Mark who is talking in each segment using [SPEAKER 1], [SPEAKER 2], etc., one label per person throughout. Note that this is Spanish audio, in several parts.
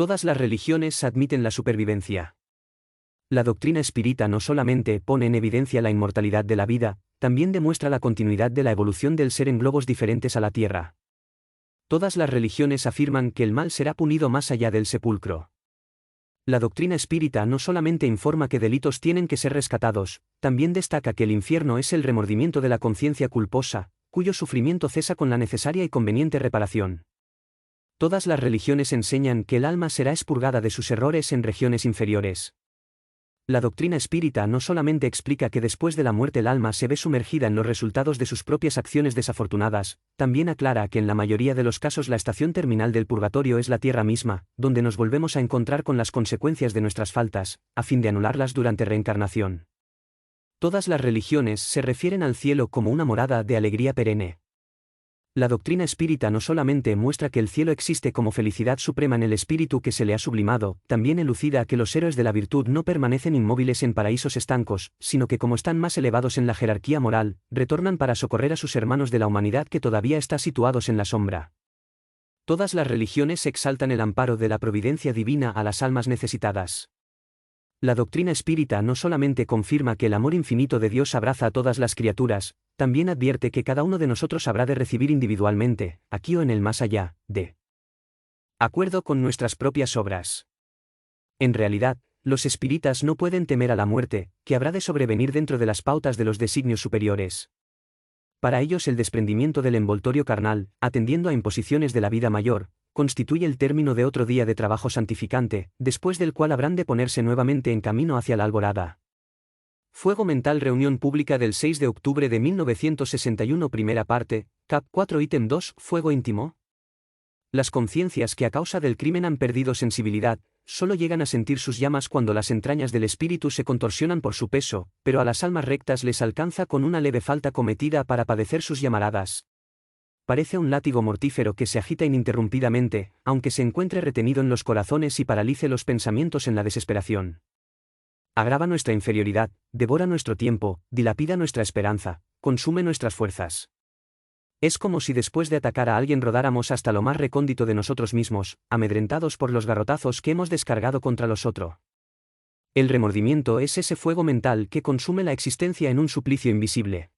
[SPEAKER 1] Todas las religiones admiten la supervivencia. La doctrina espírita no solamente pone en evidencia la inmortalidad de la vida, también demuestra la continuidad de la evolución del ser en globos diferentes a la Tierra. Todas las religiones afirman que el mal será punido más allá del sepulcro. La doctrina espírita no solamente informa que delitos tienen que ser rescatados, también destaca que el infierno es el remordimiento de la conciencia culposa, cuyo sufrimiento cesa con la necesaria y conveniente reparación. Todas las religiones enseñan que el alma será expurgada de sus errores en regiones inferiores. La doctrina espírita no solamente explica que después de la muerte el alma se ve sumergida en los resultados de sus propias acciones desafortunadas, también aclara que en la mayoría de los casos la estación terminal del purgatorio es la tierra misma, donde nos volvemos a encontrar con las consecuencias de nuestras faltas, a fin de anularlas durante reencarnación. Todas las religiones se refieren al cielo como una morada de alegría perenne. La doctrina espírita no solamente muestra que el cielo existe como felicidad suprema en el espíritu que se le ha sublimado, también elucida que los héroes de la virtud no permanecen inmóviles en paraísos estancos, sino que como están más elevados en la jerarquía moral, retornan para socorrer a sus hermanos de la humanidad que todavía está situados en la sombra. Todas las religiones exaltan el amparo de la providencia divina a las almas necesitadas. La doctrina espírita no solamente confirma que el amor infinito de Dios abraza a todas las criaturas, también advierte que cada uno de nosotros habrá de recibir individualmente, aquí o en el más allá, de acuerdo con nuestras propias obras. En realidad, los espíritas no pueden temer a la muerte, que habrá de sobrevenir dentro de las pautas de los designios superiores. Para ellos el desprendimiento del envoltorio carnal, atendiendo a imposiciones de la vida mayor, constituye el término de otro día de trabajo santificante, después del cual habrán de ponerse nuevamente en camino hacia la alborada. Fuego Mental Reunión Pública del 6 de octubre de 1961 Primera parte, Cap 4 Ítem 2 Fuego Íntimo. Las conciencias que a causa del crimen han perdido sensibilidad, solo llegan a sentir sus llamas cuando las entrañas del espíritu se contorsionan por su peso, pero a las almas rectas les alcanza con una leve falta cometida para padecer sus llamaradas. Parece un látigo mortífero que se agita ininterrumpidamente, aunque se encuentre retenido en los corazones y paralice los pensamientos en la desesperación. Agrava nuestra inferioridad, devora nuestro tiempo, dilapida nuestra esperanza, consume nuestras fuerzas. Es como si después de atacar a alguien rodáramos hasta lo más recóndito de nosotros mismos, amedrentados por los garrotazos que hemos descargado contra los otros. El remordimiento es ese fuego mental que consume la existencia en un suplicio invisible.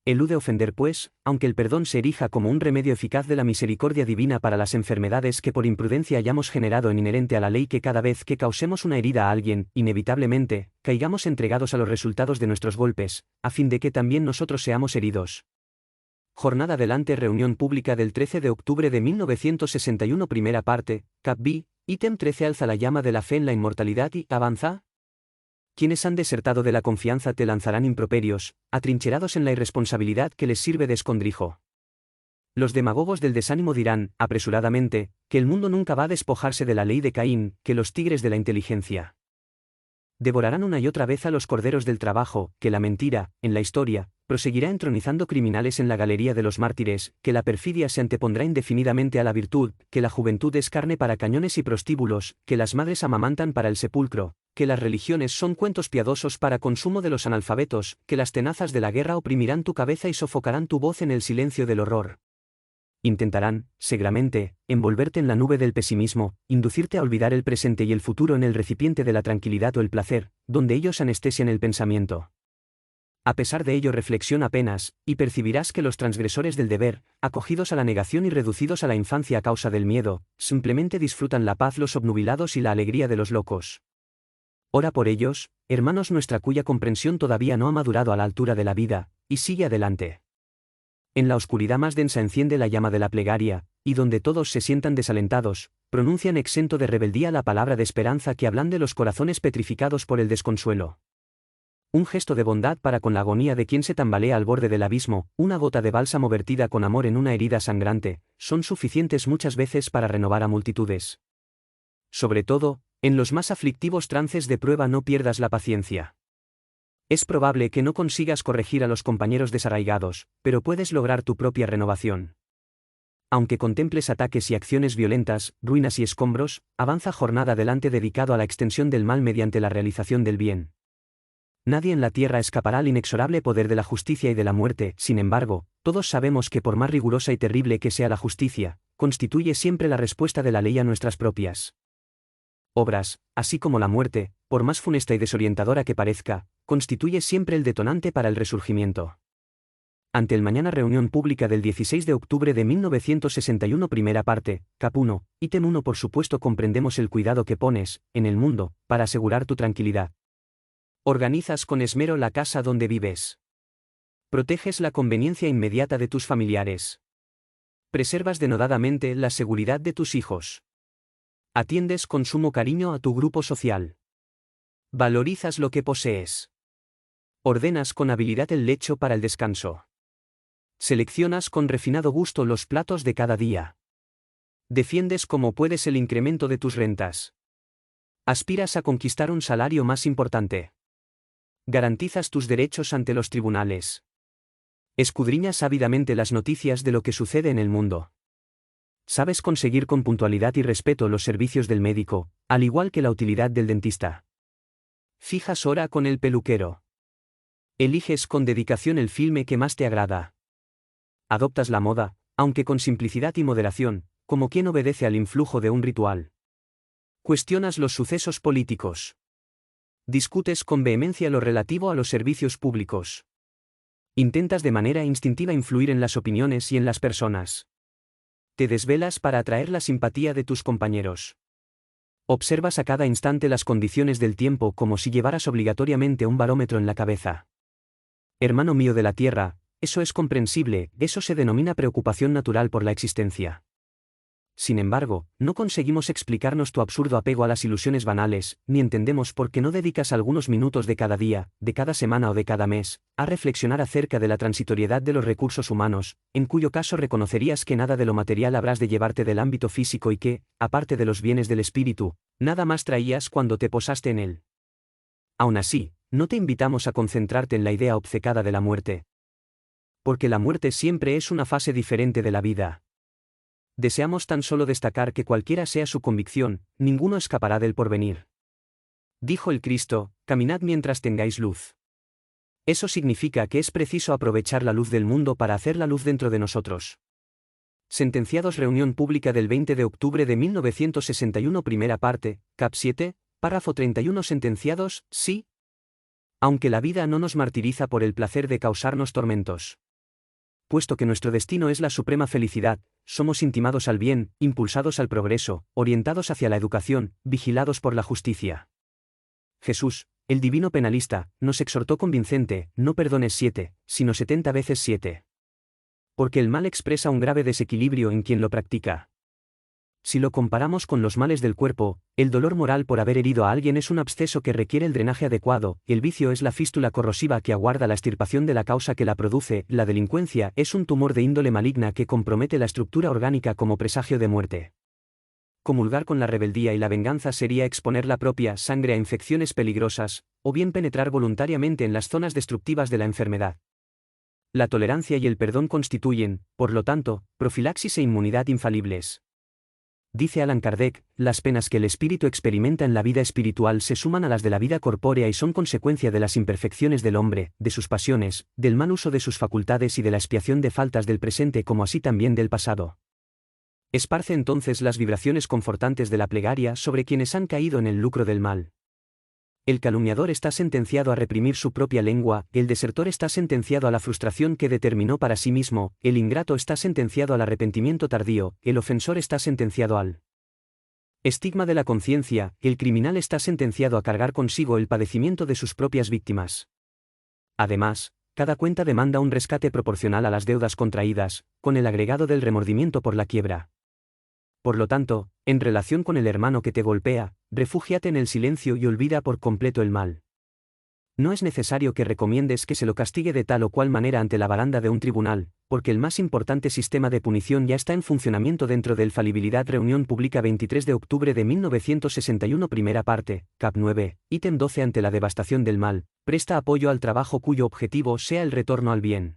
[SPEAKER 1] Elude ofender pues, aunque el perdón se erija como un remedio eficaz de la misericordia divina para las enfermedades que por imprudencia hayamos generado en inherente a la ley que cada vez que causemos una herida a alguien, inevitablemente, caigamos entregados a los resultados de nuestros golpes, a fin de que también nosotros seamos heridos. Jornada Adelante Reunión Pública del 13 de octubre de 1961 Primera parte, Cap B, Ítem 13 Alza la llama de la fe en la inmortalidad y avanza. Quienes han desertado de la confianza te lanzarán improperios, atrincherados en la irresponsabilidad que les sirve de escondrijo. Los demagogos del desánimo dirán, apresuradamente, que el mundo nunca va a despojarse de la ley de Caín, que los tigres de la inteligencia devorarán una y otra vez a los corderos del trabajo, que la mentira, en la historia, proseguirá entronizando criminales en la galería de los mártires, que la perfidia se antepondrá indefinidamente a la virtud, que la juventud es carne para cañones y prostíbulos, que las madres amamantan para el sepulcro, que las religiones son cuentos piadosos para consumo de los analfabetos, que las tenazas de la guerra oprimirán tu cabeza y sofocarán tu voz en el silencio del horror. Intentarán, seguramente, envolverte en la nube del pesimismo, inducirte a olvidar el presente y el futuro en el recipiente de la tranquilidad o el placer, donde ellos anestesian el pensamiento. A pesar de ello reflexiona apenas, y percibirás que los transgresores del deber, acogidos a la negación y reducidos a la infancia a causa del miedo, simplemente disfrutan la paz los obnubilados y la alegría de los locos. Ora por ellos, hermanos nuestra cuya comprensión todavía no ha madurado a la altura de la vida, y sigue adelante. En la oscuridad más densa enciende la llama de la plegaria, y donde todos se sientan desalentados, pronuncian exento de rebeldía la palabra de esperanza que ablande los corazones petrificados por el desconsuelo. Un gesto de bondad para con la agonía de quien se tambalea al borde del abismo, una gota de bálsamo vertida con amor en una herida sangrante, son suficientes muchas veces para renovar a multitudes. Sobre todo, en los más aflictivos trances de prueba no pierdas la paciencia. Es probable que no consigas corregir a los compañeros desarraigados, pero puedes lograr tu propia renovación. Aunque contemples ataques y acciones violentas, ruinas y escombros, avanza jornada adelante dedicado a la extensión del mal mediante la realización del bien. Nadie en la tierra escapará al inexorable poder de la justicia y de la muerte, sin embargo, todos sabemos que por más rigurosa y terrible que sea la justicia, constituye siempre la respuesta de la ley a nuestras propias obras, así como la muerte, por más funesta y desorientadora que parezca, constituye siempre el detonante para el resurgimiento. Ante el mañana reunión pública del 16 de octubre de 1961 primera parte, Cap 1, ítem 1 por supuesto comprendemos el cuidado que pones, en el mundo, para asegurar tu tranquilidad. Organizas con esmero la casa donde vives. Proteges la conveniencia inmediata de tus familiares. Preservas denodadamente la seguridad de tus hijos. Atiendes con sumo cariño a tu grupo social. Valorizas lo que posees. Ordenas con habilidad el lecho para el descanso. Seleccionas con refinado gusto los platos de cada día. Defiendes como puedes el incremento de tus rentas. Aspiras a conquistar un salario más importante. Garantizas tus derechos ante los tribunales. Escudriñas ávidamente las noticias de lo que sucede en el mundo. Sabes conseguir con puntualidad y respeto los servicios del médico, al igual que la utilidad del dentista. Fijas hora con el peluquero. Eliges con dedicación el filme que más te agrada. Adoptas la moda, aunque con simplicidad y moderación, como quien obedece al influjo de un ritual. Cuestionas los sucesos políticos. Discutes con vehemencia lo relativo a los servicios públicos. Intentas de manera instintiva influir en las opiniones y en las personas. Te desvelas para atraer la simpatía de tus compañeros. Observas a cada instante las condiciones del tiempo como si llevaras obligatoriamente un barómetro en la cabeza. Hermano mío de la tierra, eso es comprensible, eso se denomina preocupación natural por la existencia. Sin embargo, no conseguimos explicarnos tu absurdo apego a las ilusiones banales, ni entendemos por qué no dedicas algunos minutos de cada día, de cada semana o de cada mes, a reflexionar acerca de la transitoriedad de los recursos humanos, en cuyo caso reconocerías que nada de lo material habrás de llevarte del ámbito físico y que, aparte de los bienes del espíritu, nada más traías cuando te posaste en él. Aún así, no te invitamos a concentrarte en la idea obcecada de la muerte. Porque la muerte siempre es una fase diferente de la vida. Deseamos tan solo destacar que cualquiera sea su convicción, ninguno escapará del porvenir. Dijo el Cristo, caminad mientras tengáis luz. Eso significa que es preciso aprovechar la luz del mundo para hacer la luz dentro de nosotros. Sentenciados reunión pública del 20 de octubre de 1961 primera parte, Cap 7, párrafo 31 sentenciados, sí. Aunque la vida no nos martiriza por el placer de causarnos tormentos. Puesto que nuestro destino es la suprema felicidad, somos intimados al bien, impulsados al progreso, orientados hacia la educación, vigilados por la justicia. Jesús, el divino penalista, nos exhortó convincente, no perdones 7, sino 70 veces 7. Porque el mal expresa un grave desequilibrio en quien lo practica. Si lo comparamos con los males del cuerpo, el dolor moral por haber herido a alguien es un absceso que requiere el drenaje adecuado, el vicio es la fístula corrosiva que aguarda la extirpación de la causa que la produce, la delincuencia es un tumor de índole maligna que compromete la estructura orgánica como presagio de muerte. Comulgar con la rebeldía y la venganza sería exponer la propia sangre a infecciones peligrosas, o bien penetrar voluntariamente en las zonas destructivas de la enfermedad. La tolerancia y el perdón constituyen, por lo tanto, profilaxis e inmunidad infalibles. Dice Allan Kardec, las penas que el espíritu experimenta en la vida espiritual se suman a las de la vida corpórea y son consecuencia de las imperfecciones del hombre, de sus pasiones, del mal uso de sus facultades y de la expiación de faltas del presente como así también del pasado. Esparce entonces las vibraciones confortantes de la plegaria sobre quienes han caído en el lucro del mal. El calumniador está sentenciado a reprimir su propia lengua, el desertor está sentenciado a la frustración que determinó para sí mismo, el ingrato está sentenciado al arrepentimiento tardío, el ofensor está sentenciado al estigma de la conciencia, el criminal está sentenciado a cargar consigo el padecimiento de sus propias víctimas. Además, cada cuenta demanda un rescate proporcional a las deudas contraídas, con el agregado del remordimiento por la quiebra. Por lo tanto, en relación con el hermano que te golpea, refúgiate en el silencio y olvida por completo el mal. No es necesario que recomiendes que se lo castigue de tal o cual manera ante la baranda de un tribunal, porque el más importante sistema de punición ya está en funcionamiento dentro del Falibilidad Reunión Pública 23 de octubre de 1961 primera parte, Cap 9, ítem 12 ante la devastación del mal, presta apoyo al trabajo cuyo objetivo sea el retorno al bien.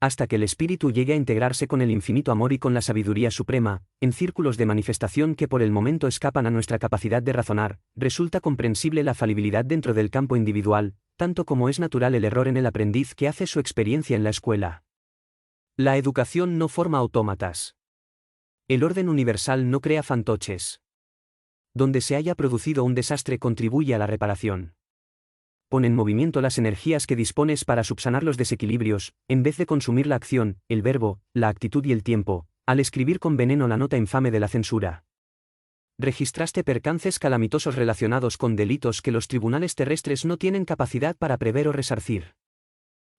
[SPEAKER 1] Hasta que el espíritu llegue a integrarse con el infinito amor y con la sabiduría suprema, en círculos de manifestación que por el momento escapan a nuestra capacidad de razonar, resulta comprensible la falibilidad dentro del campo individual, tanto como es natural el error en el aprendiz que hace su experiencia en la escuela. La educación no forma autómatas. El orden universal no crea fantoches. Donde se haya producido un desastre contribuye a la reparación. Pon en movimiento las energías que dispones para subsanar los desequilibrios, en vez de consumir la acción, el verbo, la actitud y el tiempo, al escribir con veneno la nota infame de la censura. Registraste percances calamitosos relacionados con delitos que los tribunales terrestres no tienen capacidad para prever o resarcir.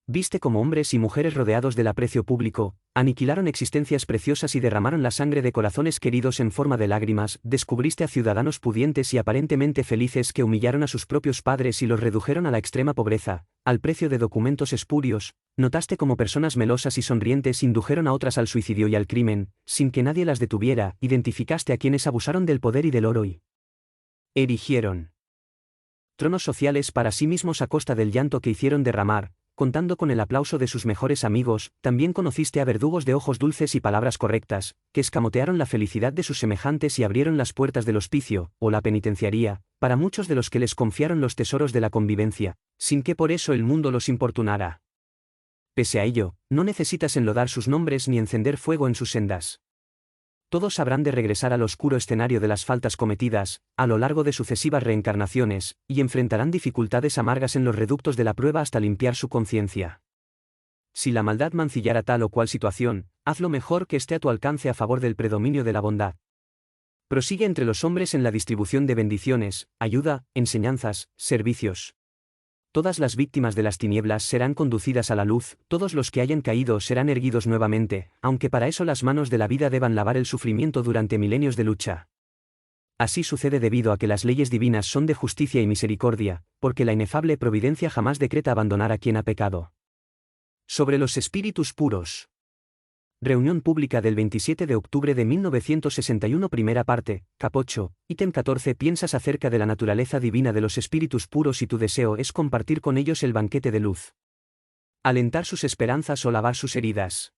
[SPEAKER 1] Viste cómo hombres y mujeres rodeados del aprecio público, aniquilaron existencias preciosas y derramaron la sangre de corazones queridos en forma de lágrimas. Descubriste a ciudadanos pudientes y aparentemente felices que humillaron a sus propios padres y los redujeron a la extrema pobreza, al precio de documentos espurios. Notaste cómo personas melosas y sonrientes indujeron a otras al suicidio y al crimen, sin que nadie las detuviera. Identificaste a quienes abusaron del poder y del oro y erigieron tronos sociales para sí mismos a costa del llanto que hicieron derramar, contando con el aplauso de sus mejores amigos. También conociste a verdugos de ojos dulces y palabras correctas, que escamotearon la felicidad de sus semejantes y abrieron las puertas del hospicio, o la penitenciaría, para muchos de los que les confiaron los tesoros de la convivencia, sin que por eso el mundo los importunara. Pese a ello, no necesitas enlodar sus nombres ni encender fuego en sus sendas. Todos habrán de regresar al oscuro escenario de las faltas cometidas, a lo largo de sucesivas reencarnaciones, y enfrentarán dificultades amargas en los reductos de la prueba hasta limpiar su conciencia. Si la maldad mancillara tal o cual situación, haz lo mejor que esté a tu alcance a favor del predominio de la bondad. Prosigue entre los hombres en la distribución de bendiciones, ayuda, enseñanzas, servicios. Todas las víctimas de las tinieblas serán conducidas a la luz, todos los que hayan caído serán erguidos nuevamente, aunque para eso las manos de la vida deban lavar el sufrimiento durante milenios de lucha. Así sucede debido a que las leyes divinas son de justicia y misericordia, porque la inefable providencia jamás decreta abandonar a quien ha pecado. Sobre los espíritus puros. Reunión pública del 27 de octubre de 1961. Primera parte, Cap 8, ítem 14. Piensas acerca de la naturaleza divina de los espíritus puros y tu deseo es compartir con ellos el banquete de luz. Alentar sus esperanzas o lavar sus heridas.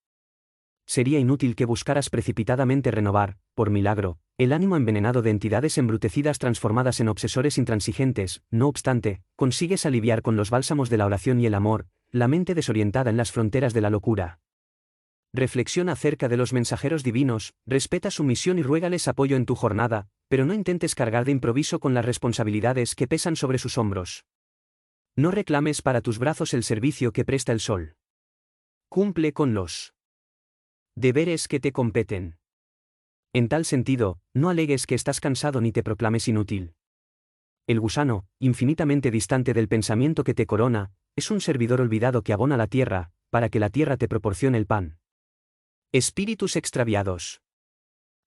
[SPEAKER 1] Sería inútil que buscaras precipitadamente renovar, por milagro, el ánimo envenenado de entidades embrutecidas transformadas en obsesores intransigentes. No obstante, consigues aliviar con los bálsamos de la oración y el amor, la mente desorientada en las fronteras de la locura. Reflexiona acerca de los mensajeros divinos, respeta su misión y ruégales apoyo en tu jornada, pero no intentes cargar de improviso con las responsabilidades que pesan sobre sus hombros. No reclames para tus brazos el servicio que presta el sol. Cumple con los deberes que te competen. En tal sentido, no alegues que estás cansado ni te proclames inútil. El gusano, infinitamente distante del pensamiento que te corona, es un servidor olvidado que abona la tierra, para que la tierra te proporcione el pan. Espíritus extraviados.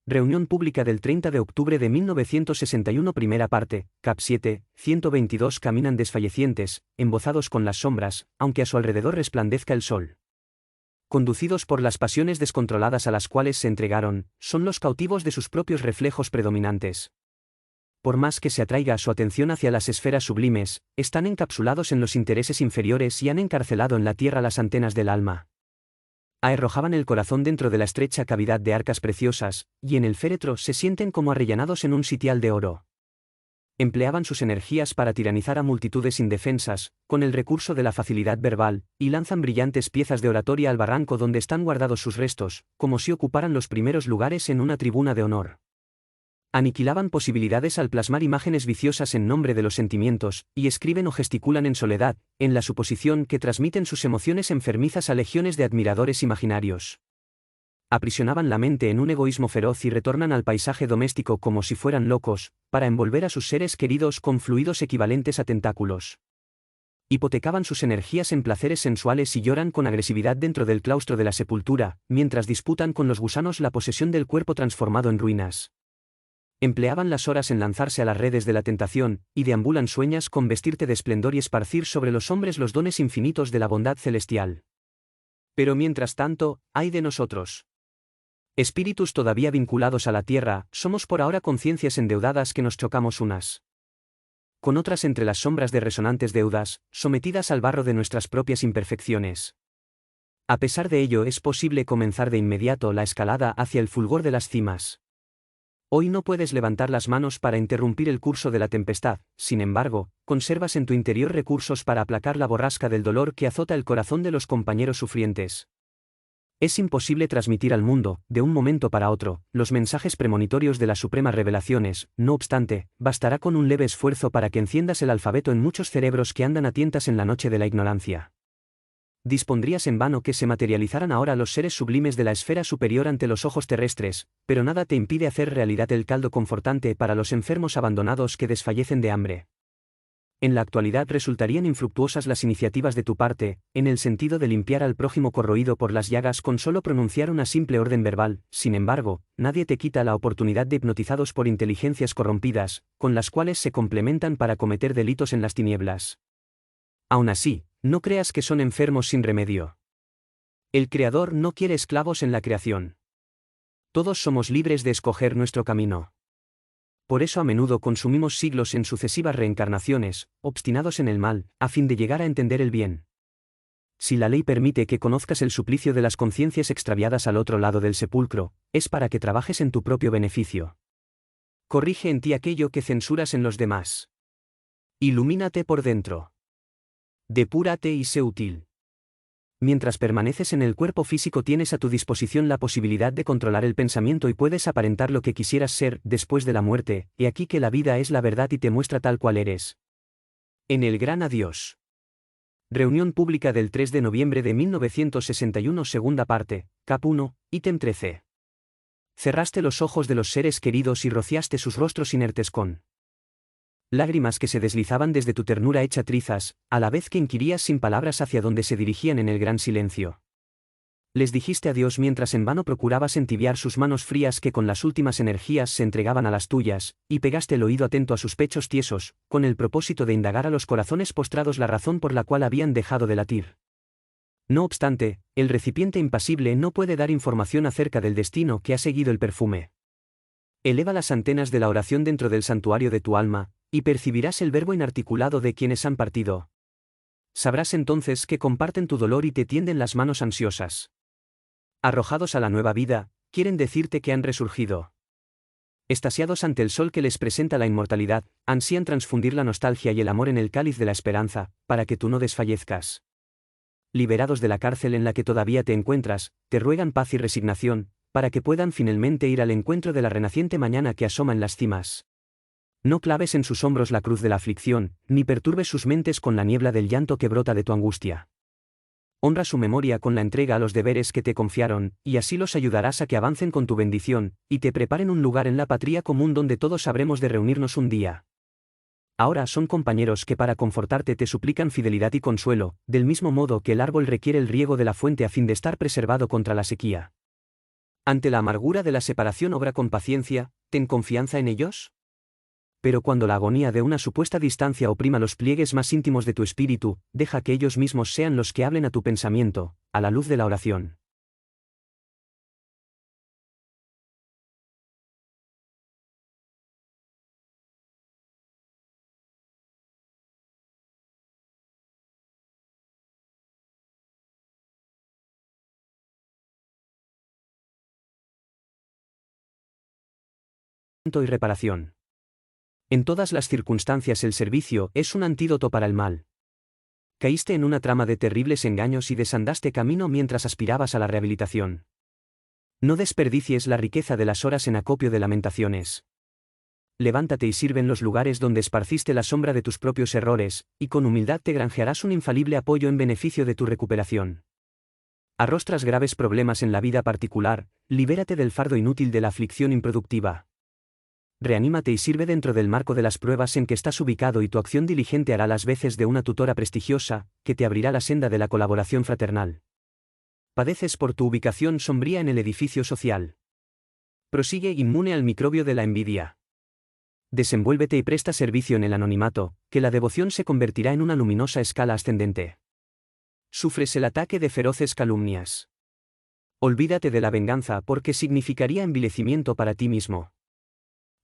[SPEAKER 1] Reunión pública del 30 de octubre de 1961. Primera parte, Cap 7, 122. Caminan desfallecientes, embozados con las sombras, aunque a su alrededor resplandezca el sol. Conducidos por las pasiones descontroladas a las cuales se entregaron, son los cautivos de sus propios reflejos predominantes. Por más que se atraiga su atención hacia las esferas sublimes, están encapsulados en los intereses inferiores y han encarcelado en la tierra las antenas del alma. Arrojaban el corazón dentro de la estrecha cavidad de arcas preciosas, y en el féretro se sienten como arrellanados en un sitial de oro. Empleaban sus energías para tiranizar a multitudes indefensas, con el recurso de la facilidad verbal, y lanzan brillantes piezas de oratoria al barranco donde están guardados sus restos, como si ocuparan los primeros lugares en una tribuna de honor. Aniquilaban posibilidades al plasmar imágenes viciosas en nombre de los sentimientos, y escriben o gesticulan en soledad, en la suposición que transmiten sus emociones enfermizas a legiones de admiradores imaginarios. Aprisionaban la mente en un egoísmo feroz y retornan al paisaje doméstico como si fueran locos, para envolver a sus seres queridos con fluidos equivalentes a tentáculos. Hipotecaban sus energías en placeres sensuales y lloran con agresividad dentro del claustro de la sepultura, mientras disputan con los gusanos la posesión del cuerpo transformado en ruinas. Empleaban las horas en lanzarse a las redes de la tentación, y deambulan sueñas con vestirte de esplendor y esparcir sobre los hombres los dones infinitos de la bondad celestial. Pero mientras tanto, ay de nosotros. Espíritus todavía vinculados a la tierra, somos por ahora conciencias endeudadas que nos chocamos unas con otras entre las sombras de resonantes deudas, sometidas al barro de nuestras propias imperfecciones. A pesar de ello es posible comenzar de inmediato la escalada hacia el fulgor de las cimas. Hoy no puedes levantar las manos para interrumpir el curso de la tempestad, sin embargo, conservas en tu interior recursos para aplacar la borrasca del dolor que azota el corazón de los compañeros sufrientes. Es imposible transmitir al mundo, de un momento para otro, los mensajes premonitorios de las supremas revelaciones, no obstante, bastará con un leve esfuerzo para que enciendas el alfabeto en muchos cerebros que andan a tientas en la noche de la ignorancia. Dispondrías en vano que se materializaran ahora los seres sublimes de la esfera superior ante los ojos terrestres, pero nada te impide hacer realidad el caldo confortante para los enfermos abandonados que desfallecen de hambre. En la actualidad resultarían infructuosas las iniciativas de tu parte, en el sentido de limpiar al prójimo corroído por las llagas con solo pronunciar una simple orden verbal. Sin embargo, nadie te quita la oportunidad de hipnotizados por inteligencias corrompidas, con las cuales se complementan para cometer delitos en las tinieblas. Aún así, no creas que son enfermos sin remedio. El Creador no quiere esclavos en la creación. Todos somos libres de escoger nuestro camino. Por eso a menudo consumimos siglos en sucesivas reencarnaciones, obstinados en el mal, a fin de llegar a entender el bien. Si la ley permite que conozcas el suplicio de las conciencias extraviadas al otro lado del sepulcro, es para que trabajes en tu propio beneficio. Corrige en ti aquello que censuras en los demás. Ilumínate por dentro. Depúrate y sé útil. Mientras permaneces en el cuerpo físico tienes a tu disposición la posibilidad de controlar el pensamiento y puedes aparentar lo que quisieras ser después de la muerte, he aquí que la vida es la verdad y te muestra tal cual eres. En el gran adiós. Reunión pública del 3 de noviembre de 1961 segunda parte, Cap 1, ítem 13. Cerraste los ojos de los seres queridos y rociaste sus rostros inertes con lágrimas que se deslizaban desde tu ternura hecha trizas, a la vez que inquirías sin palabras hacia dónde se dirigían en el gran silencio. Les dijiste adiós mientras en vano procurabas entibiar sus manos frías que con las últimas energías se entregaban a las tuyas, y pegaste el oído atento a sus pechos tiesos, con el propósito de indagar a los corazones postrados la razón por la cual habían dejado de latir. No obstante, el recipiente impasible no puede dar información acerca del destino que ha seguido el perfume. Eleva las antenas de la oración dentro del santuario de tu alma, y percibirás el verbo inarticulado de quienes han partido. Sabrás entonces que comparten tu dolor y te tienden las manos ansiosas. Arrojados a la nueva vida, quieren decirte que han resurgido. Estasiados ante el sol que les presenta la inmortalidad, ansían transfundir la nostalgia y el amor en el cáliz de la esperanza, para que tú no desfallezcas. Liberados de la cárcel en la que todavía te encuentras, te ruegan paz y resignación, para que puedan finalmente ir al encuentro de la renaciente mañana que asoma en las cimas. No claves en sus hombros la cruz de la aflicción, ni perturbes sus mentes con la niebla del llanto que brota de tu angustia. Honra su memoria con la entrega a los deberes que te confiaron, y así los ayudarás a que avancen con tu bendición, y te preparen un lugar en la patria común donde todos sabremos de reunirnos un día. Ahora son compañeros que para confortarte te suplican fidelidad y consuelo, del mismo modo que el árbol requiere el riego de la fuente a fin de estar preservado contra la sequía. Ante la amargura de la separación obra con paciencia, ¿ten confianza en ellos? Pero cuando la agonía de una supuesta distancia oprima los pliegues más íntimos de tu espíritu, deja que ellos mismos sean los que hablen a tu pensamiento, a la luz de la oración. Y reparación. En todas las circunstancias el servicio es un antídoto para el mal. Caíste en una trama de terribles engaños y desandaste camino mientras aspirabas a la rehabilitación. No desperdicies la riqueza de las horas en acopio de lamentaciones. Levántate y sirve en los lugares donde esparciste la sombra de tus propios errores, y con humildad te granjearás un infalible apoyo en beneficio de tu recuperación. Arrostras graves problemas en la vida particular, libérate del fardo inútil de la aflicción improductiva. Reanímate y sirve dentro del marco de las pruebas en que estás ubicado y tu acción diligente hará las veces de una tutora prestigiosa, que te abrirá la senda de la colaboración fraternal. Padeces por tu ubicación sombría en el edificio social. Prosigue inmune al microbio de la envidia. Desenvuélvete y presta servicio en el anonimato, que la devoción se convertirá en una luminosa escala ascendente. Sufres el ataque de feroces calumnias. Olvídate de la venganza porque significaría envilecimiento para ti mismo.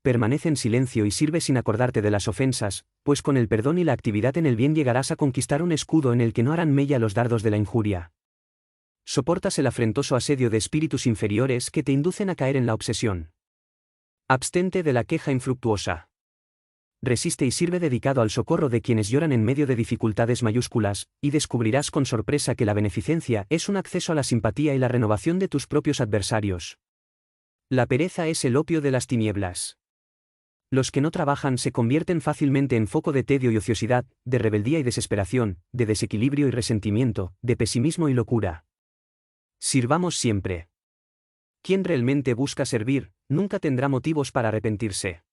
[SPEAKER 1] Permanece en silencio y sirve sin acordarte de las ofensas, pues con el perdón y la actividad en el bien llegarás a conquistar un escudo en el que no harán mella los dardos de la injuria. Soportas el afrentoso asedio de espíritus inferiores que te inducen a caer en la obsesión. Abstente de la queja infructuosa. Resiste y sirve dedicado al socorro de quienes lloran en medio de dificultades mayúsculas, y descubrirás con sorpresa que la beneficencia es un acceso a la simpatía y la renovación de tus propios adversarios. La pereza es el opio de las tinieblas. Los que no trabajan se convierten fácilmente en foco de tedio y ociosidad, de rebeldía y desesperación, de desequilibrio y resentimiento, de pesimismo y locura. Sirvamos siempre. Quien realmente busca servir, nunca tendrá motivos para arrepentirse.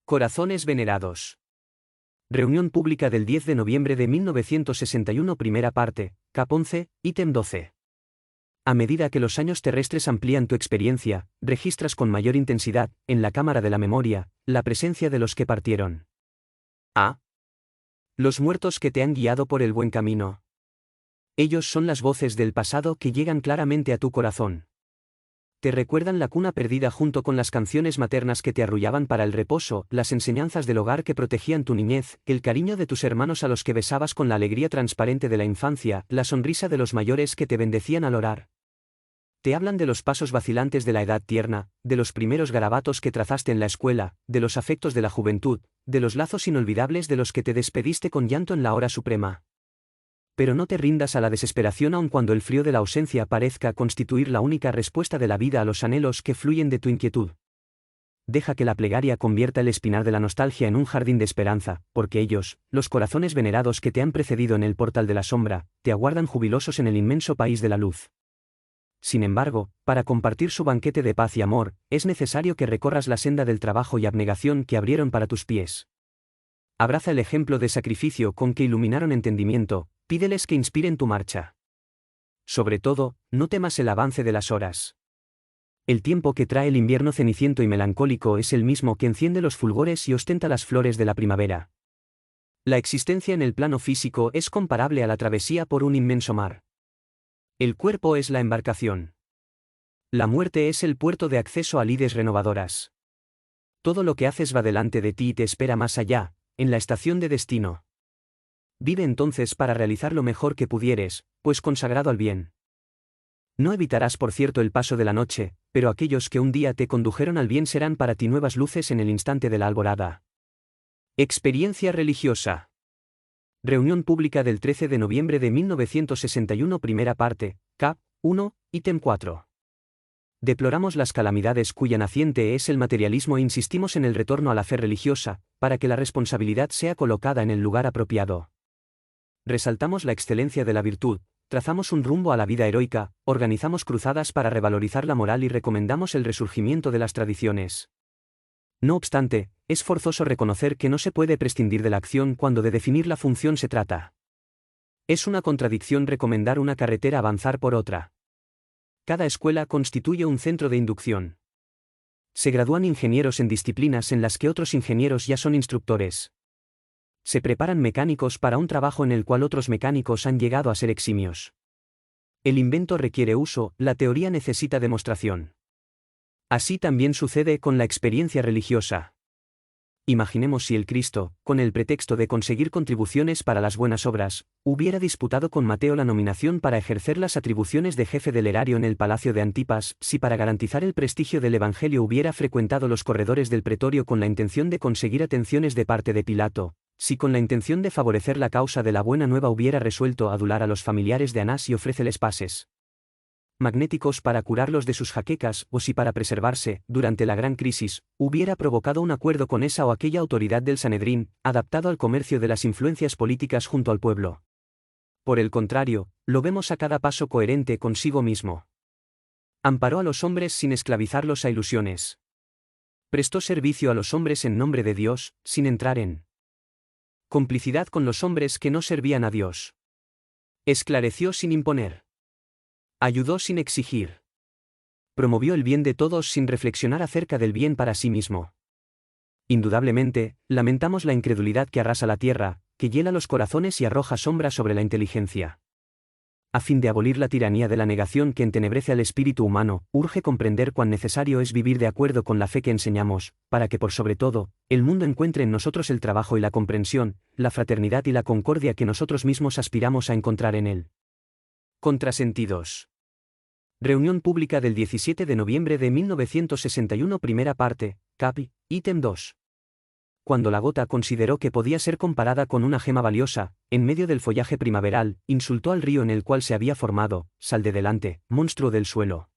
[SPEAKER 1] Corazones venerados. Reunión pública del 10 de noviembre de 1961, primera parte, Cap 11, ítem 12. A medida que los años terrestres amplían tu experiencia, registras con mayor intensidad, en la cámara de la memoria, la presencia de los que partieron. A. Los muertos que te han guiado por el buen camino. Ellos son las voces del pasado que llegan claramente a tu corazón. Te recuerdan la cuna perdida junto con las canciones maternas que te arrullaban para el reposo, las enseñanzas del hogar que protegían tu niñez, el cariño de tus hermanos a los que besabas con la alegría transparente de la infancia, la sonrisa de los mayores que te bendecían al orar. Te hablan de los pasos vacilantes de la edad tierna, de los primeros garabatos que trazaste en la escuela, de los afectos de la juventud, de los lazos inolvidables de los que te despediste con llanto en la hora suprema. Pero no te rindas a la desesperación aun cuando el frío de la ausencia parezca constituir la única respuesta de la vida a los anhelos que fluyen de tu inquietud. Deja que la plegaria convierta el espinar de la nostalgia en un jardín de esperanza, porque ellos, los corazones venerados que te han precedido en el portal de la sombra, te aguardan jubilosos en el inmenso país de la luz. Sin embargo, para compartir su banquete de paz y amor, es necesario que recorras la senda del trabajo y abnegación que abrieron para tus pies. Abraza el ejemplo de sacrificio con que iluminaron entendimiento, pídeles que inspiren tu marcha. Sobre todo, no temas el avance de las horas. El tiempo que trae el invierno ceniciento y melancólico es el mismo que enciende los fulgores y ostenta las flores de la primavera. La existencia en el plano físico es comparable a la travesía por un inmenso mar. El cuerpo es la embarcación. La muerte es el puerto de acceso a lides renovadoras. Todo lo que haces va delante de ti y te espera más allá, en la estación de destino. Vive entonces para realizar lo mejor que pudieres, pues consagrado al bien. No evitarás por cierto el paso de la noche, pero aquellos que un día te condujeron al bien serán para ti nuevas luces en el instante de la alborada. Experiencia religiosa. Reunión pública del 13 de noviembre de 1961, primera parte, Cap. 1, ítem 4. Deploramos las calamidades cuya naciente es el materialismo e insistimos en el retorno a la fe religiosa, para que la responsabilidad sea colocada en el lugar apropiado. Resaltamos la excelencia de la virtud, trazamos un rumbo a la vida heroica, organizamos cruzadas para revalorizar la moral y recomendamos el resurgimiento de las tradiciones. No obstante, es forzoso reconocer que no se puede prescindir de la acción cuando de definir la función se trata. Es una contradicción recomendar una carretera avanzar por otra. Cada escuela constituye un centro de inducción. Se gradúan ingenieros en disciplinas en las que otros ingenieros ya son instructores. Se preparan mecánicos para un trabajo en el cual otros mecánicos han llegado a ser eximios. El invento requiere uso, la teoría necesita demostración. Así también sucede con la experiencia religiosa. Imaginemos si el Cristo, con el pretexto de conseguir contribuciones para las buenas obras, hubiera disputado con Mateo la nominación para ejercer las atribuciones de jefe del erario en el palacio de Antipas, si para garantizar el prestigio del Evangelio hubiera frecuentado los corredores del pretorio con la intención de conseguir atenciones de parte de Pilato, si con la intención de favorecer la causa de la buena nueva hubiera resuelto adular a los familiares de Anás y ofréceles pases magnéticos para curarlos de sus jaquecas, o si para preservarse, durante la gran crisis, hubiera provocado un acuerdo con esa o aquella autoridad del Sanedrín, adaptado al comercio de las influencias políticas junto al pueblo. Por el contrario, lo vemos a cada paso coherente consigo mismo. Amparó a los hombres sin esclavizarlos a ilusiones. Prestó servicio a los hombres en nombre de Dios, sin entrar en complicidad con los hombres que no servían a Dios. Esclareció sin imponer. Ayudó sin exigir. Promovió el bien de todos sin reflexionar acerca del bien para sí mismo. Indudablemente, lamentamos la incredulidad que arrasa la tierra, que hiela los corazones y arroja sombra sobre la inteligencia. A fin de abolir la tiranía de la negación que entenebrece al espíritu humano, urge comprender cuán necesario es vivir de acuerdo con la fe que enseñamos, para que por sobre todo, el mundo encuentre en nosotros el trabajo y la comprensión, la fraternidad y la concordia que nosotros mismos aspiramos a encontrar en él. Contrasentidos. Reunión pública del 17 de noviembre de 1961, primera parte, Cap. ítem 2. Cuando la gota consideró que podía ser comparada con una gema valiosa, en medio del follaje primaveral, insultó al río en el cual se había formado: «Sal de delante, monstruo del suelo».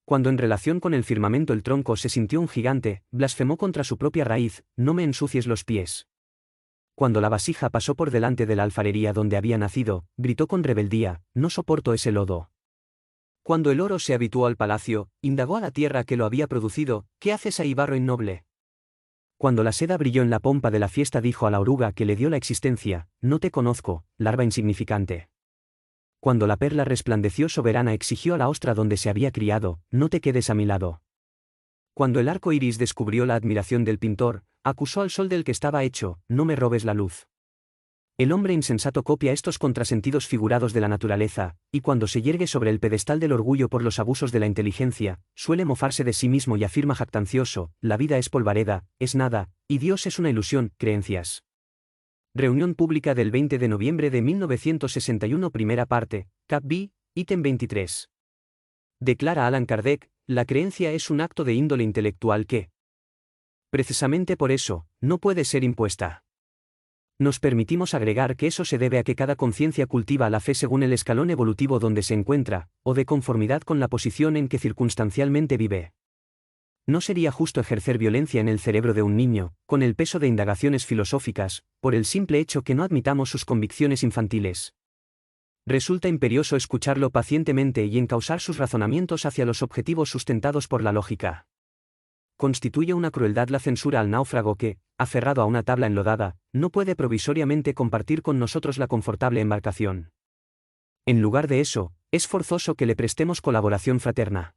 [SPEAKER 1] Cuando en relación con el firmamento el tronco se sintió un gigante, blasfemó contra su propia raíz: «No me ensucies los pies». Cuando la vasija pasó por delante de la alfarería donde había nacido, gritó con rebeldía: «No soporto ese lodo». Cuando el oro se habituó al palacio, indagó a la tierra que lo había producido: «¿Qué haces ahí, barro innoble?». Cuando la seda brilló en la pompa de la fiesta, dijo a la oruga que le dio la existencia: «No te conozco, larva insignificante». Cuando la perla resplandeció soberana, exigió a la ostra donde se había criado: «No te quedes a mi lado». Cuando el arco iris descubrió la admiración del pintor, acusó al sol del que estaba hecho: «No me robes la luz». El hombre insensato copia estos contrasentidos figurados de la naturaleza, y cuando se yergue sobre el pedestal del orgullo por los abusos de la inteligencia, suele mofarse de sí mismo y afirma jactancioso: «La vida es polvareda, es nada, y Dios es una ilusión». Creencias. Reunión pública del 20 de noviembre de 1961, primera parte, Cap B, ítem 23. Declara Allan Kardec: «La creencia es un acto de índole intelectual que, precisamente por eso, no puede ser impuesta». Nos permitimos agregar que eso se debe a que cada conciencia cultiva la fe según el escalón evolutivo donde se encuentra, o de conformidad con la posición en que circunstancialmente vive. No sería justo ejercer violencia en el cerebro de un niño, con el peso de indagaciones filosóficas, por el simple hecho que no admitamos sus convicciones infantiles. Resulta imperioso escucharlo pacientemente y encauzar sus razonamientos hacia los objetivos sustentados por la lógica. Constituye una crueldad la censura al náufrago que, aferrado a una tabla enlodada, no puede provisoriamente compartir con nosotros la confortable embarcación. En lugar de eso, es forzoso que le prestemos colaboración fraterna.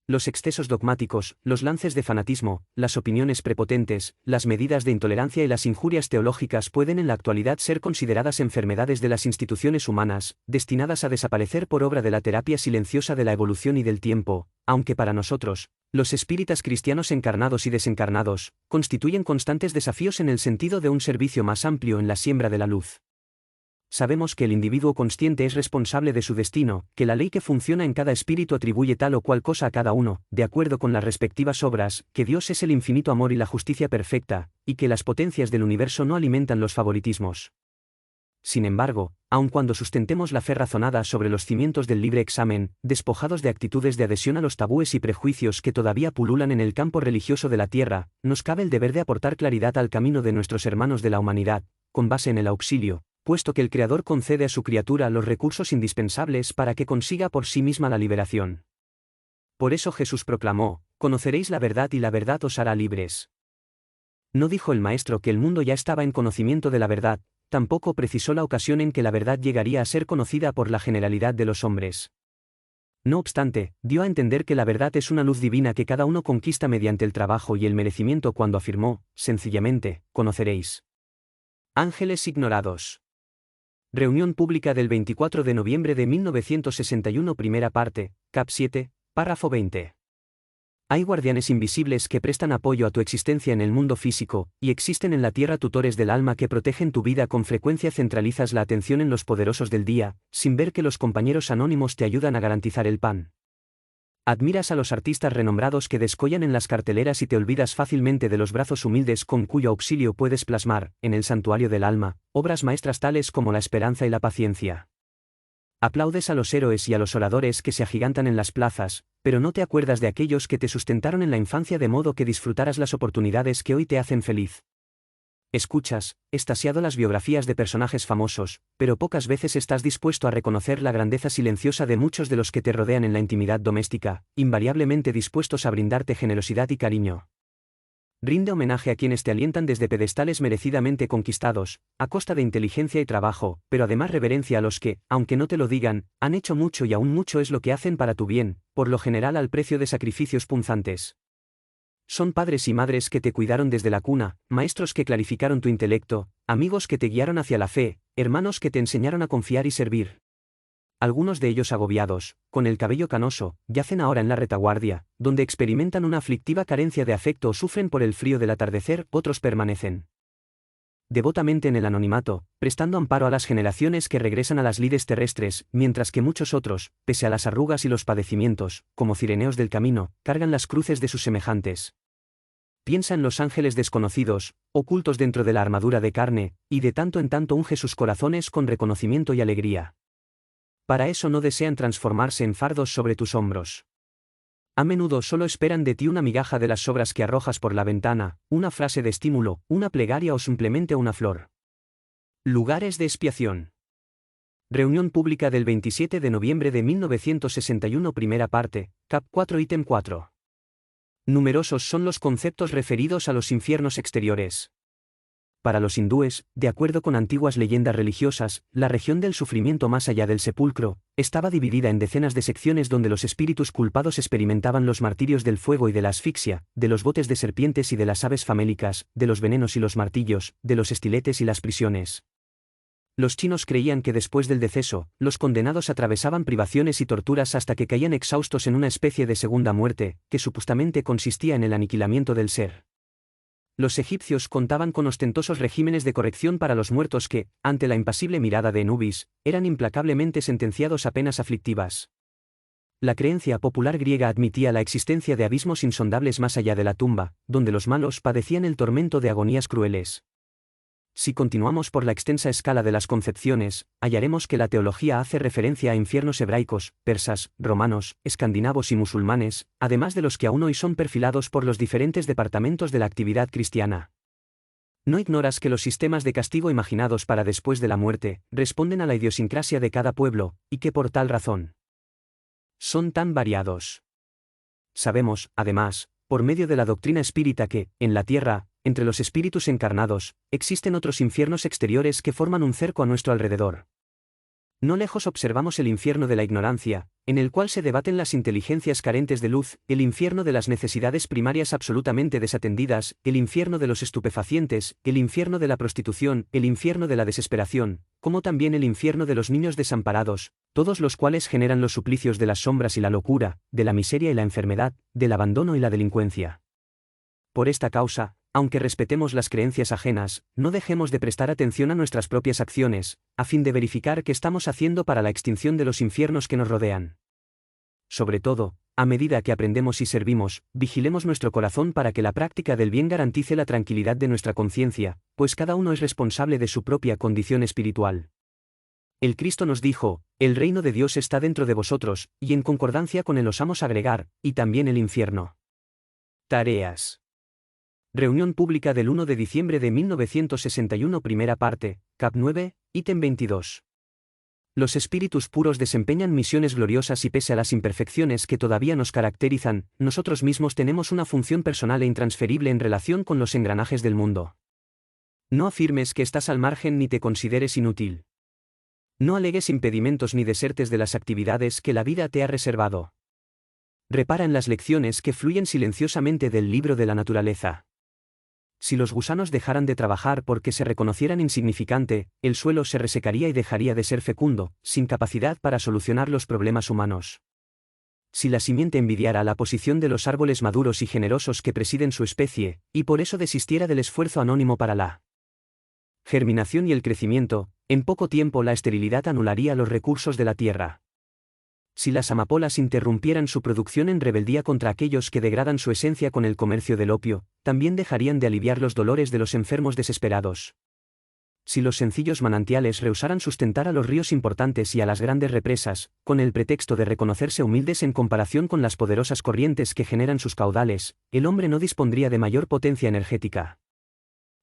[SPEAKER 1] Los excesos dogmáticos, los lances de fanatismo, las opiniones prepotentes, las medidas de intolerancia y las injurias teológicas pueden en la actualidad ser consideradas enfermedades de las instituciones humanas, destinadas a desaparecer por obra de la terapia silenciosa de la evolución y del tiempo, aunque para nosotros, los espíritas cristianos encarnados y desencarnados, constituyen constantes desafíos en el sentido de un servicio más amplio en la siembra de la luz. Sabemos que el individuo consciente es responsable de su destino, que la ley que funciona en cada espíritu atribuye tal o cual cosa a cada uno, de acuerdo con las respectivas obras, que Dios es el infinito amor y la justicia perfecta, y que las potencias del universo no alimentan los favoritismos. Sin embargo, aun cuando sustentemos la fe razonada sobre los cimientos del libre examen, despojados de actitudes de adhesión a los tabúes y prejuicios que todavía pululan en el campo religioso de la tierra, nos cabe el deber de aportar claridad al camino de nuestros hermanos de la humanidad, con base en el auxilio, puesto que el Creador concede a su criatura los recursos indispensables para que consiga por sí misma la liberación. Por eso Jesús proclamó: «Conoceréis la verdad y la verdad os hará libres». No dijo el Maestro que el mundo ya estaba en conocimiento de la verdad, tampoco precisó la ocasión en que la verdad llegaría a ser conocida por la generalidad de los hombres. No obstante, dio a entender que la verdad es una luz divina que cada uno conquista mediante el trabajo y el merecimiento cuando afirmó, sencillamente: «Conoceréis». Ángeles ignorados. Reunión pública del 24 de noviembre de 1961, primera parte, Cap 7, párrafo 20. Hay guardianes invisibles que prestan apoyo a tu existencia en el mundo físico, y existen en la tierra tutores del alma que protegen tu vida. Con frecuencia centralizas la atención en los poderosos del día, sin ver que los compañeros anónimos te ayudan a garantizar el pan. Admiras a los artistas renombrados que descollan en las carteleras y te olvidas fácilmente de los brazos humildes con cuyo auxilio puedes plasmar, en el santuario del alma, obras maestras tales como la esperanza y la paciencia. Aplaudes a los héroes y a los oradores que se agigantan en las plazas, pero no te acuerdas de aquellos que te sustentaron en la infancia de modo que disfrutaras las oportunidades que hoy te hacen feliz. Escuchas, extasiado, las biografías de personajes famosos, pero pocas veces estás dispuesto a reconocer la grandeza silenciosa de muchos de los que te rodean en la intimidad doméstica, invariablemente dispuestos a brindarte generosidad y cariño. Rinde homenaje a quienes te alientan desde pedestales merecidamente conquistados, a costa de inteligencia y trabajo, pero además reverencia a los que, aunque no te lo digan, han hecho mucho y aún mucho es lo que hacen para tu bien, por lo general al precio de sacrificios punzantes. Son padres y madres que te cuidaron desde la cuna, maestros que clarificaron tu intelecto, amigos que te guiaron hacia la fe, hermanos que te enseñaron a confiar y servir. Algunos de ellos agobiados, con el cabello canoso, yacen ahora en la retaguardia, donde experimentan una aflictiva carencia de afecto o sufren por el frío del atardecer. Otros permanecen devotamente en el anonimato, prestando amparo a las generaciones que regresan a las lides terrestres, mientras que muchos otros, pese a las arrugas y los padecimientos, como cireneos del camino, cargan las cruces de sus semejantes. Piensa en los ángeles desconocidos, ocultos dentro de la armadura de carne, y de tanto en tanto unge sus corazones con reconocimiento y alegría. Para eso no desean transformarse en fardos sobre tus hombros. A menudo solo esperan de ti una migaja de las sobras que arrojas por la ventana, una frase de estímulo, una plegaria o simplemente una flor. Lugares de expiación. Reunión pública del 27 de noviembre de 1961, primera parte, Cap 4, ítem 4. Numerosos son los conceptos referidos a los infiernos exteriores. Para los hindúes, de acuerdo con antiguas leyendas religiosas, la región del sufrimiento más allá del sepulcro, estaba dividida en decenas de secciones donde los espíritus culpados experimentaban los martirios del fuego y de la asfixia, de los botes de serpientes y de las aves famélicas, de los venenos y los martillos, de los estiletes y las prisiones. Los chinos creían que después del deceso, los condenados atravesaban privaciones y torturas hasta que caían exhaustos en una especie de segunda muerte, que supuestamente consistía en el aniquilamiento del ser. Los egipcios contaban con ostentosos regímenes de corrección para los muertos que, ante la impasible mirada de Anubis, eran implacablemente sentenciados a penas aflictivas. La creencia popular griega admitía la existencia de abismos insondables más allá de la tumba, donde los malos padecían el tormento de agonías crueles. Si continuamos por la extensa escala de las concepciones, hallaremos que la teología hace referencia a infiernos hebraicos, persas, romanos, escandinavos y musulmanes, además de los que aún hoy son perfilados por los diferentes departamentos de la actividad cristiana. ¿No ignoras que los sistemas de castigo imaginados para después de la muerte responden a la idiosincrasia de cada pueblo, y que por tal razón son tan variados? Sabemos, además, por medio de la doctrina espírita que, en la tierra, entre los espíritus encarnados, existen otros infiernos exteriores que forman un cerco a nuestro alrededor. No lejos observamos el infierno de la ignorancia, en el cual se debaten las inteligencias carentes de luz, el infierno de las necesidades primarias absolutamente desatendidas, el infierno de los estupefacientes, el infierno de la prostitución, el infierno de la desesperación, como también el infierno de los niños desamparados, todos los cuales generan los suplicios de las sombras y la locura, de la miseria y la enfermedad, del abandono y la delincuencia. Por esta causa, aunque respetemos las creencias ajenas, no dejemos de prestar atención a nuestras propias acciones, a fin de verificar qué estamos haciendo para la extinción de los infiernos que nos rodean. Sobre todo, a medida que aprendemos y servimos, vigilemos nuestro corazón para que la práctica del bien garantice la tranquilidad de nuestra conciencia, pues cada uno es responsable de su propia condición espiritual. El Cristo nos dijo, el reino de Dios está dentro de vosotros, y en concordancia con él osamos agregar, y también el infierno. Tareas. Reunión pública del 1 de diciembre de 1961, primera parte, Cap 9, ítem 22. Los espíritus puros desempeñan misiones gloriosas y pese a las imperfecciones que todavía nos caracterizan, nosotros mismos tenemos una función personal e intransferible en relación con los engranajes del mundo. No afirmes que estás al margen ni te consideres inútil. No alegues impedimentos ni desertes de las actividades que la vida te ha reservado. Repara en las lecciones que fluyen silenciosamente del libro de la naturaleza. Si los gusanos dejaran de trabajar porque se reconocieran insignificante, el suelo se resecaría y dejaría de ser fecundo, sin capacidad para solucionar los problemas humanos. Si la simiente envidiara la posición de los árboles maduros y generosos que presiden su especie, y por eso desistiera del esfuerzo anónimo para la germinación y el crecimiento, en poco tiempo la esterilidad anularía los recursos de la tierra. Si las amapolas interrumpieran su producción en rebeldía contra aquellos que degradan su esencia con el comercio del opio, también dejarían de aliviar los dolores de los enfermos desesperados. Si los sencillos manantiales rehusaran sustentar a los ríos importantes y a las grandes represas, con el pretexto de reconocerse humildes en comparación con las poderosas corrientes que generan sus caudales, el hombre no dispondría de mayor potencia energética.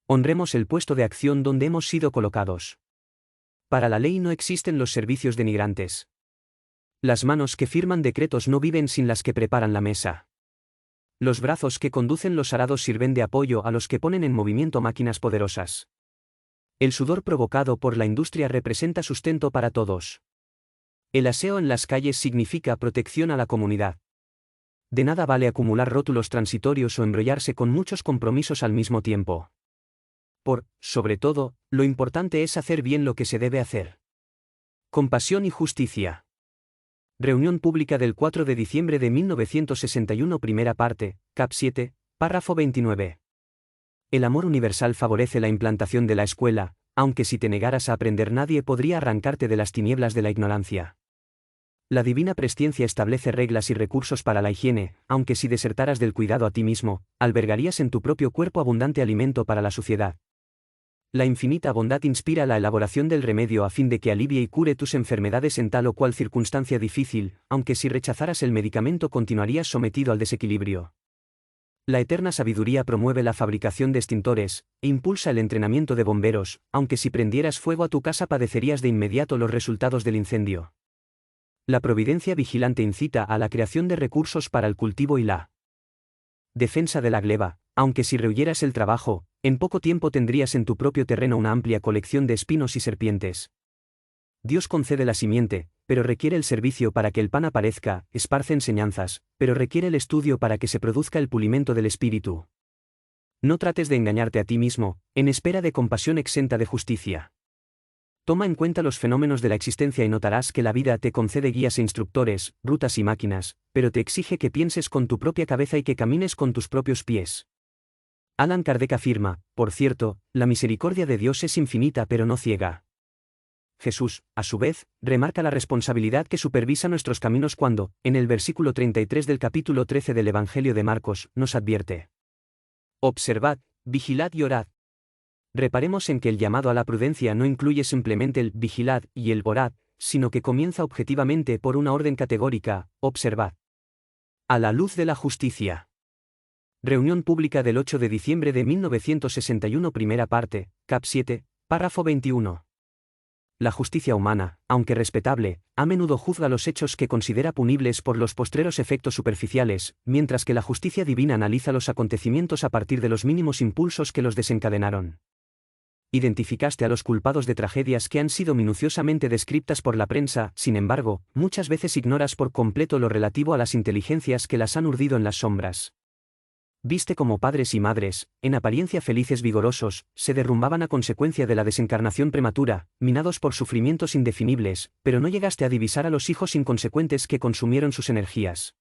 [SPEAKER 1] Honremos el puesto de acción donde hemos sido colocados. Para la ley no existen los servicios denigrantes. Las manos que firman decretos no viven sin las que preparan la mesa. Los brazos que conducen los arados sirven de apoyo a los que ponen en movimiento máquinas poderosas. El sudor provocado por la industria representa sustento para todos. El aseo en las calles significa protección a la comunidad. De nada vale acumular rótulos transitorios o embrollarse con muchos compromisos al mismo tiempo. Sobre todo, lo importante es hacer bien lo que se debe hacer. Compasión y justicia. Reunión pública del 4 de diciembre de 1961, primera parte, Cap 7, párrafo 29. El amor universal favorece la implantación de la escuela, aunque si te negaras a aprender nadie podría arrancarte de las tinieblas de la ignorancia. La divina presciencia establece reglas y recursos para la higiene, aunque si desertaras del cuidado a ti mismo, albergarías en tu propio cuerpo abundante alimento para la suciedad. La infinita bondad inspira la elaboración del remedio a fin de que alivie y cure tus enfermedades en tal o cual circunstancia difícil, aunque si rechazaras el medicamento continuarías sometido al desequilibrio. La eterna sabiduría promueve la fabricación de extintores, e impulsa el entrenamiento de bomberos, aunque si prendieras fuego a tu casa padecerías de inmediato los resultados del incendio. La providencia vigilante incita a la creación de recursos para el cultivo y la defensa de la gleba, aunque si rehuyeras el trabajo, en poco tiempo tendrías en tu propio terreno una amplia colección de espinos y serpientes. Dios concede la simiente, pero requiere el servicio para que el pan aparezca, esparce enseñanzas, pero requiere el estudio para que se produzca el pulimento del espíritu. No trates de engañarte a ti mismo, en espera de compasión exenta de justicia. Toma en cuenta los fenómenos de la existencia y notarás que la vida te concede guías e instructores, rutas y máquinas, pero te exige que pienses con tu propia cabeza y que camines con tus propios pies. Allan Kardec afirma, por cierto, la misericordia de Dios es infinita pero no ciega. Jesús, a su vez, remarca la responsabilidad que supervisa nuestros caminos cuando, en el versículo 33 del capítulo 13 del Evangelio de Marcos, nos advierte: observad, vigilad y orad. Reparemos en que el llamado a la prudencia no incluye simplemente el vigilad y el orad, sino que comienza objetivamente por una orden categórica: observad. A la luz de la justicia. Reunión pública del 8 de diciembre de 1961, primera parte, cap 7, párrafo 21. La justicia humana, aunque respetable, a menudo juzga los hechos que considera punibles por los postreros efectos superficiales, mientras que la justicia divina analiza los acontecimientos a partir de los mínimos impulsos que los desencadenaron. Identificaste a los culpados de tragedias que han sido minuciosamente descritas por la prensa, sin embargo, muchas veces ignoras por completo lo relativo a las inteligencias que las han urdido en las sombras. Viste cómo padres y madres, en apariencia felices vigorosos, se derrumbaban a consecuencia de la desencarnación prematura, minados por sufrimientos indefinibles, pero no llegaste a divisar a los hijos inconsecuentes que consumieron sus energías.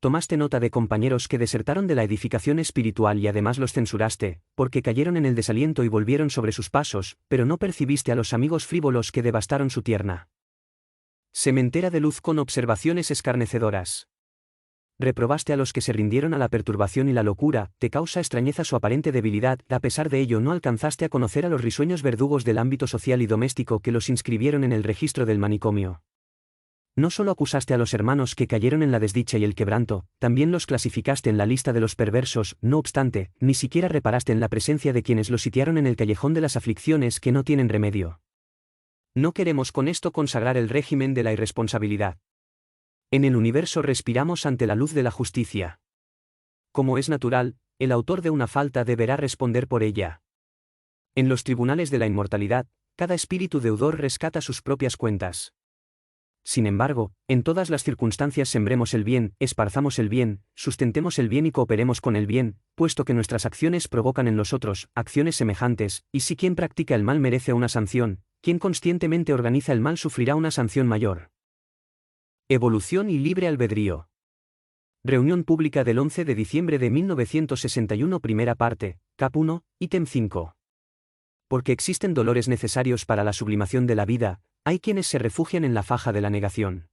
[SPEAKER 1] Tomaste nota de compañeros que desertaron de la edificación espiritual y además los censuraste, porque cayeron en el desaliento y volvieron sobre sus pasos, pero no percibiste a los amigos frívolos que devastaron su tierna sementera de luz con observaciones escarnecedoras. Reprobaste a los que se rindieron a la perturbación y la locura, te causa extrañeza su aparente debilidad, a pesar de ello no alcanzaste a conocer a los risueños verdugos del ámbito social y doméstico que los inscribieron en el registro del manicomio. No solo acusaste a los hermanos que cayeron en la desdicha y el quebranto, también los clasificaste en la lista de los perversos, no obstante, ni siquiera reparaste en la presencia de quienes los sitiaron en el callejón de las aflicciones que no tienen remedio. No queremos con esto consagrar el régimen de la irresponsabilidad. En el universo respiramos ante la luz de la justicia. Como es natural, el autor de una falta deberá responder por ella. En los tribunales de la inmortalidad, cada espíritu deudor rescata sus propias cuentas. Sin embargo, en todas las circunstancias sembremos el bien, esparzamos el bien, sustentemos el bien y cooperemos con el bien, puesto que nuestras acciones provocan en los otros acciones semejantes, y si quien practica el mal merece una sanción, quien conscientemente organiza el mal sufrirá una sanción mayor. Evolución y libre albedrío. Reunión pública del 11 de diciembre de 1961, primera parte, cap 1, ítem 5. Porque existen dolores necesarios para la sublimación de la vida, hay quienes se refugian en la faja de la negación.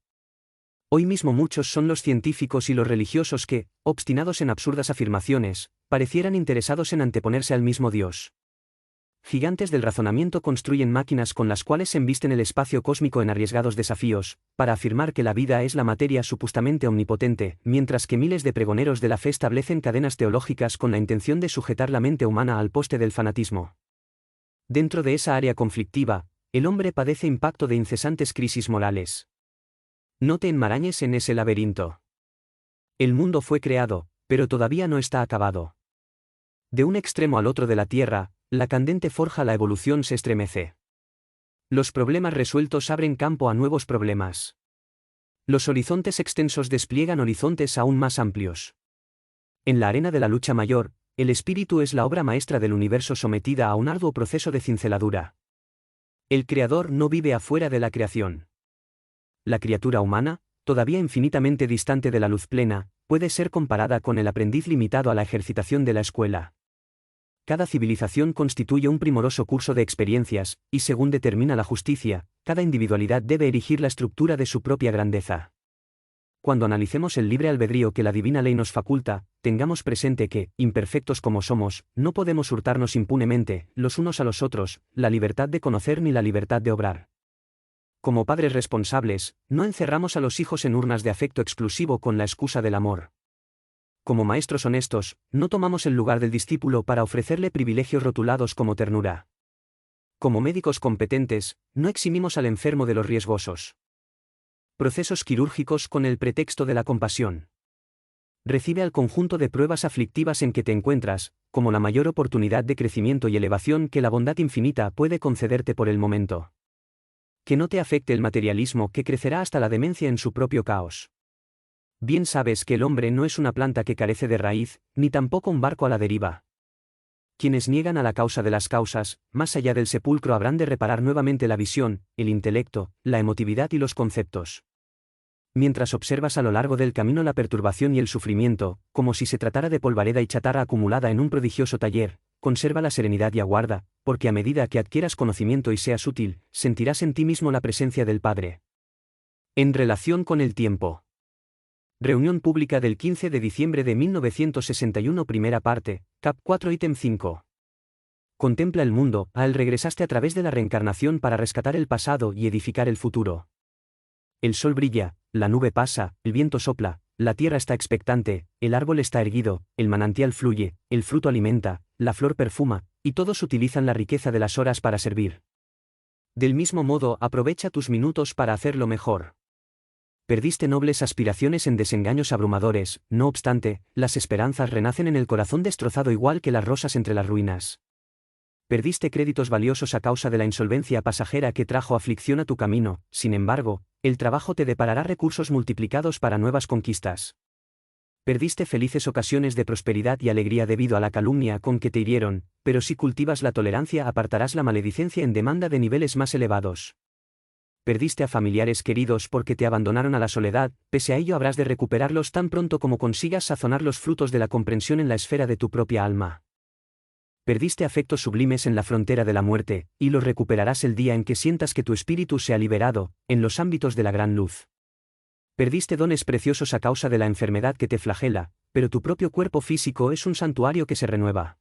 [SPEAKER 1] Hoy mismo muchos son los científicos y los religiosos que, obstinados en absurdas afirmaciones, parecieran interesados en anteponerse al mismo Dios. Gigantes del razonamiento construyen máquinas con las cuales embisten el espacio cósmico en arriesgados desafíos, para afirmar que la vida es la materia supustamente omnipotente, mientras que miles de pregoneros de la fe establecen cadenas teológicas con la intención de sujetar la mente humana al poste del fanatismo. Dentro de esa área conflictiva, el hombre padece impacto de incesantes crisis morales. No te enmarañes en ese laberinto. El mundo fue creado, pero todavía no está acabado. De un extremo al otro de la Tierra, la candente forja la evolución se estremece. Los problemas resueltos abren campo a nuevos problemas. Los horizontes extensos despliegan horizontes aún más amplios. En la arena de la lucha mayor, el espíritu es la obra maestra del universo sometida a un arduo proceso de cinceladura. El Creador no vive afuera de la creación. La criatura humana, todavía infinitamente distante de la luz plena, puede ser comparada con el aprendiz limitado a la ejercitación de la escuela. cada civilización constituye un primoroso curso de experiencias, y según determina la justicia, cada individualidad debe erigir la estructura de su propia grandeza. Cuando analicemos el libre albedrío que la divina ley nos faculta, tengamos presente que, imperfectos como somos, no podemos hurtarnos impunemente, los unos a los otros, la libertad de conocer ni la libertad de obrar. Como padres responsables, no encerramos a los hijos en urnas de afecto exclusivo con la excusa del amor. Como maestros honestos, no tomamos el lugar del discípulo para ofrecerle privilegios rotulados como ternura. Como médicos competentes, no eximimos al enfermo de los riesgosos procesos quirúrgicos con el pretexto de la compasión. Recibe al conjunto de pruebas aflictivas en que te encuentras, como la mayor oportunidad de crecimiento y elevación que la bondad infinita puede concederte por el momento. Que no te afecte el materialismo que crecerá hasta la demencia en su propio caos. Bien sabes que el hombre no es una planta que carece de raíz, ni tampoco un barco a la deriva. Quienes niegan a la causa de las causas, más allá del sepulcro habrán de reparar nuevamente la visión, el intelecto, la emotividad y los conceptos. Mientras observas a lo largo del camino la perturbación y el sufrimiento, como si se tratara de polvareda y chatarra acumulada en un prodigioso taller, conserva la serenidad y aguarda, porque a medida que adquieras conocimiento y seas útil, sentirás en ti mismo la presencia del Padre. En relación con el tiempo. Reunión pública del 15 de diciembre de 1961 primera parte, Cap 4 ítem 5. Contempla el mundo, a él regresaste a través de la reencarnación para rescatar el pasado y edificar el futuro. El sol brilla, la nube pasa, el viento sopla, la tierra está expectante, el árbol está erguido, el manantial fluye, el fruto alimenta, la flor perfuma, y todos utilizan la riqueza de las horas para servir. Del mismo modo, aprovecha tus minutos para hacerlo mejor. Perdiste nobles aspiraciones en desengaños abrumadores, no obstante, las esperanzas renacen en el corazón destrozado igual que las rosas entre las ruinas. Perdiste créditos valiosos a causa de la insolvencia pasajera que trajo aflicción a tu camino, sin embargo, el trabajo te deparará recursos multiplicados para nuevas conquistas. Perdiste felices ocasiones de prosperidad y alegría debido a la calumnia con que te hirieron, pero si cultivas la tolerancia apartarás la maledicencia en demanda de niveles más elevados. Perdiste a familiares queridos porque te abandonaron a la soledad, pese a ello habrás de recuperarlos tan pronto como consigas sazonar los frutos de la comprensión en la esfera de tu propia alma. Perdiste afectos sublimes en la frontera de la muerte, y los recuperarás el día en que sientas que tu espíritu se ha liberado, en los ámbitos de la gran luz. Perdiste dones preciosos a causa de la enfermedad que te flagela, pero tu propio cuerpo físico es un santuario que se renueva.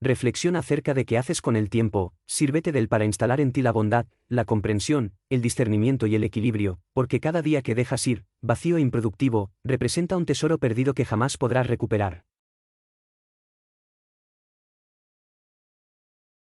[SPEAKER 1] Reflexiona acerca de qué haces con el tiempo, sírvete de él para instalar en ti la bondad, la comprensión, el discernimiento y el equilibrio, porque cada día que dejas ir, vacío e improductivo, representa un tesoro perdido que jamás podrás recuperar.